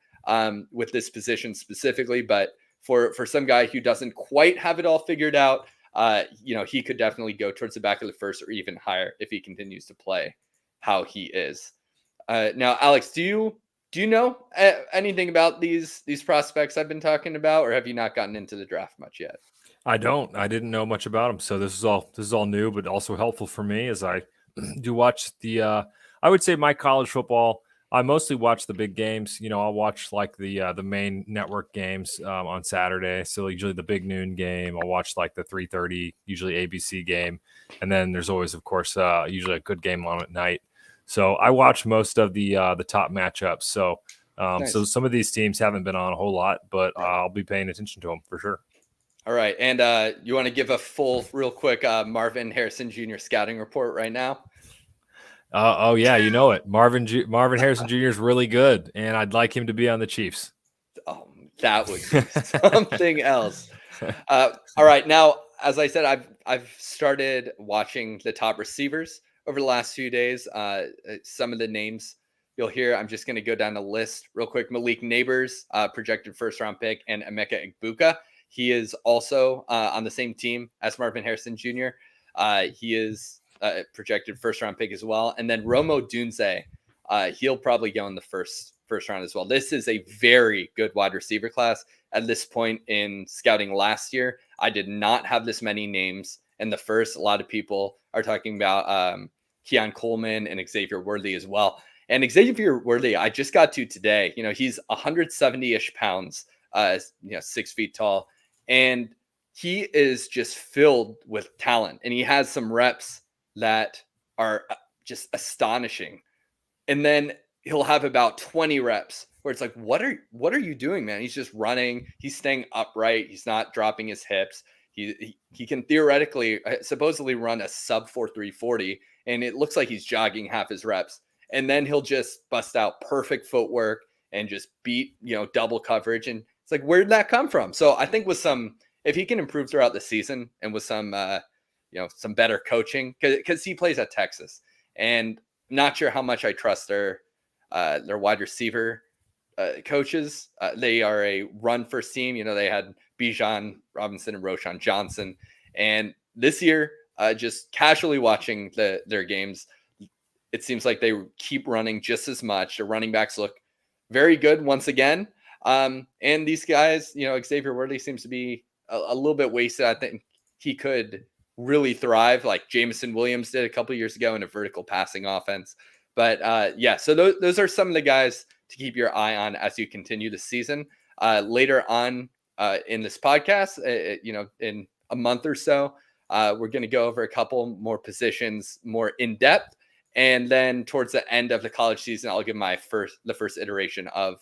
with this position specifically, but for some guy who doesn't quite have it all figured out, he could definitely go towards the back of the first or even higher if he continues to play how he is. Now, Alex, do you know anything about these prospects I've been talking about, or have you not gotten into the draft much yet? I didn't know much about them, so this is all new, but also helpful for me as I do watch the. I would say my college football. I mostly watch the big games. I'll watch like the main network games on Saturday. So usually the big noon game. I'll watch like the 3:30, usually ABC game, and then there's always, of course, usually a good game on at night. So I watch most of the top matchups. So Nice. so some of these teams haven't been on a whole lot, but I'll be paying attention to them for sure. All right, and you want to give a real quick Marvin Harrison Jr. scouting report right now? Oh yeah, you know it. Marvin Harrison Jr. is really good, and I'd like him to be on the Chiefs. Oh, that would be something else. All right, now as I said, I've started watching the top receivers over the last few days. Some of the names you'll hear, I'm just going to go down the list real quick. Malik Neighbors, projected first-round pick, and Emeka Egbuka. He is also on the same team as Marvin Harrison Jr. He is projected first-round pick as well. And then Romo Dunze, he'll probably go in the first round as well. This is a very good wide receiver class. At this point in scouting last year, I did not have this many names in the first. A lot of people are talking about Keon Coleman and Xavier Worthy as well. And Xavier Worthy, I just got to today. He's 170-ish pounds, 6 feet tall. And he is just filled with talent. And he has some reps that are just astonishing. And then he'll have about 20 reps where it's like, what are you doing, man? He's just running. He's staying upright. He's not dropping his hips. He can theoretically, supposedly run a sub 4.340, and it looks like he's jogging half his reps. And then he'll just bust out perfect footwork and just beat, double coverage. And it's like, where did that come from? So I think if he can improve throughout the season and with some better coaching, because he plays at Texas, and not sure how much I trust their wide receiver coaches. They are a run first team. They had Bijan Robinson and Roschon Johnson. And this year, just casually watching their games, it seems like they keep running just as much. Their running backs look very good once again. And these guys, Xavier Worthy seems to be a little bit wasted. I think he could really thrive like Jameson Williams did a couple of years ago in a vertical passing offense. But so those are some of the guys to keep your eye on as you continue the season. Later on in this podcast, in a month or so, we're going to go over a couple more positions more in depth. And then towards the end of the college season, I'll give the first iteration of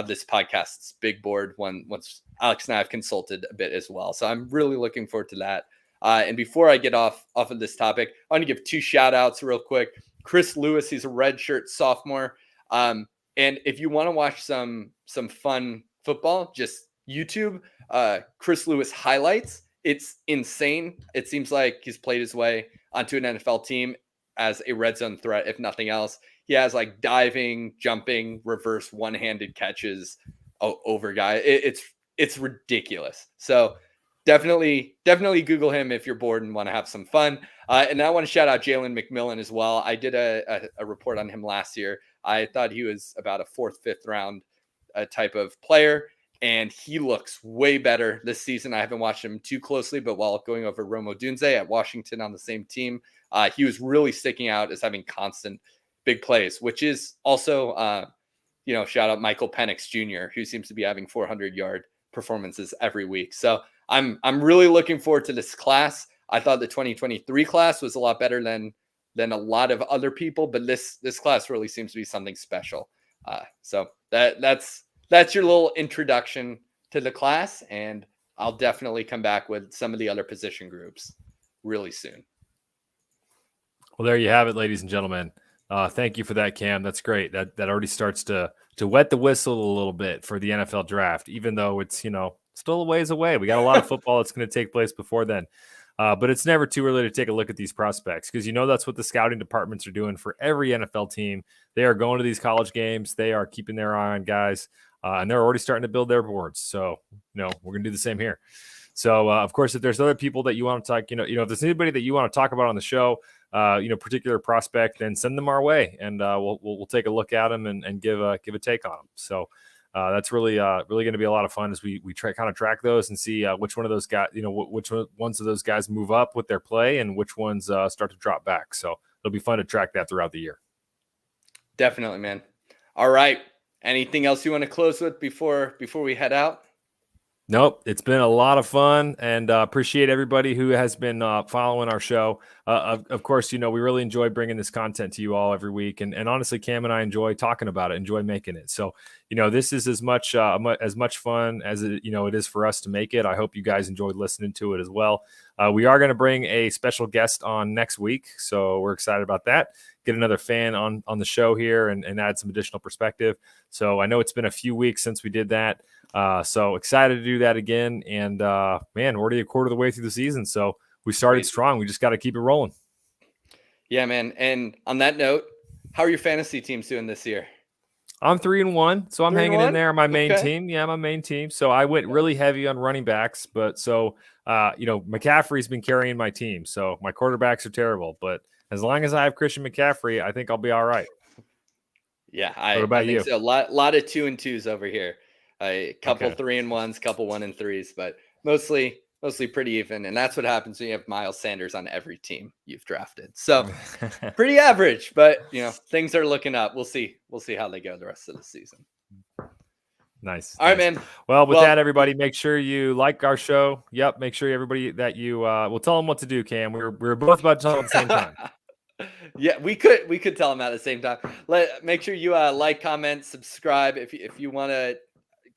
this podcast's big board once Alex and I have consulted a bit as well. So I'm really looking forward to that. And before I get off of this topic, I want to give 2 shout outs real quick. Chris Lewis, he's a redshirt sophomore. And if you want to watch some fun football, just YouTube Chris Lewis highlights. It's insane. It seems like he's played his way onto an NFL team as a red zone threat, if nothing else. He has like diving, jumping, reverse one-handed catches over guy. It's ridiculous. So definitely Google him if you're bored and want to have some fun. And I want to shout out Jalen McMillan as well. I did a report on him last year. I thought he was about a 4th, 5th round type of player, and he looks way better this season. I haven't watched him too closely, but while going over Romo Dunze at Washington on the same team, he was really sticking out as having constant big plays, which is also, shout out Michael Penix Jr., who seems to be having 400-yard performances every week. So I'm really looking forward to this class. I thought the 2023 class was a lot better than a lot of other people, but this class really seems to be something special. So that's your little introduction to the class, and I'll definitely come back with some of the other position groups really soon. Well, there you have it, ladies and gentlemen. Thank you for that, Cam. That's great. That already starts to wet the whistle a little bit for the NFL draft, even though it's still a ways away. We got a lot of football that's going to take place before then. But it's never too early to take a look at these prospects because that's what the scouting departments are doing for every NFL team. They are going to these college games. They are keeping their eye on guys, and they're already starting to build their boards. So, we're going to do the same here. So, of course, if there's other people that you want to talk, if there's anybody that you want to talk about on the show, particular prospect, then send them our way, and we'll take a look at them and give a take on them. So that's really going to be a lot of fun as we kind of track those and see which one of those guys, which ones of those guys move up with their play and which ones start to drop back. So it'll be fun to track that throughout the year. Definitely, man. All right. Anything else you want to close with before we head out? Nope. It's been a lot of fun, and appreciate everybody who has been following our show. Of course, we really enjoy bringing this content to you all every week. And honestly, Cam and I enjoy talking about it, enjoy making it. So, this is as much fun as it is for us to make it. I hope you guys enjoyed listening to it as well. We are going to bring a special guest on next week, so we're excited about that. Get another fan on the show here and add some additional perspective. So I know it's been a few weeks since we did that. So excited to do that again. And man, we're already a quarter of the way through the season. So we started strong. We just got to keep it rolling. Yeah, man. And on that note, how are your fantasy teams doing this year? I'm 3-1, so I'm hanging in there on my main team. Yeah, my main team. So I went really heavy on running backs, but McCaffrey's been carrying my team. So my quarterbacks are terrible, but as long as I have Christian McCaffrey, I think I'll be all right. Yeah, I think so. A lot of 2 and 2s over here. A couple 3-1s, couple 1 and 3s, but mostly pretty even. And that's what happens when you have Miles Sanders on every team you've drafted. So pretty average, but things are looking up. We'll see how they go the rest of the season. Nice. All right, man. Well, with that, everybody, make sure you like our show. Yep. Make sure everybody that you will tell them what to do, Cam. We're both about to talk at the same time. Yeah, we could tell them at the same time. Make sure you like, comment, subscribe if you want to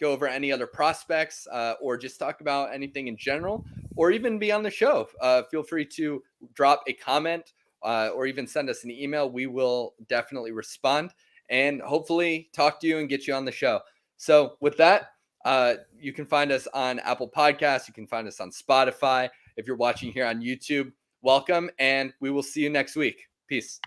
go over any other prospects or just talk about anything in general, or even be on the show. Feel free to drop a comment or even send us an email. We will definitely respond and hopefully talk to you and get you on the show. So with that, you can find us on Apple Podcasts. You can find us on Spotify. If you're watching here on YouTube, welcome, and we will see you next week. Peace.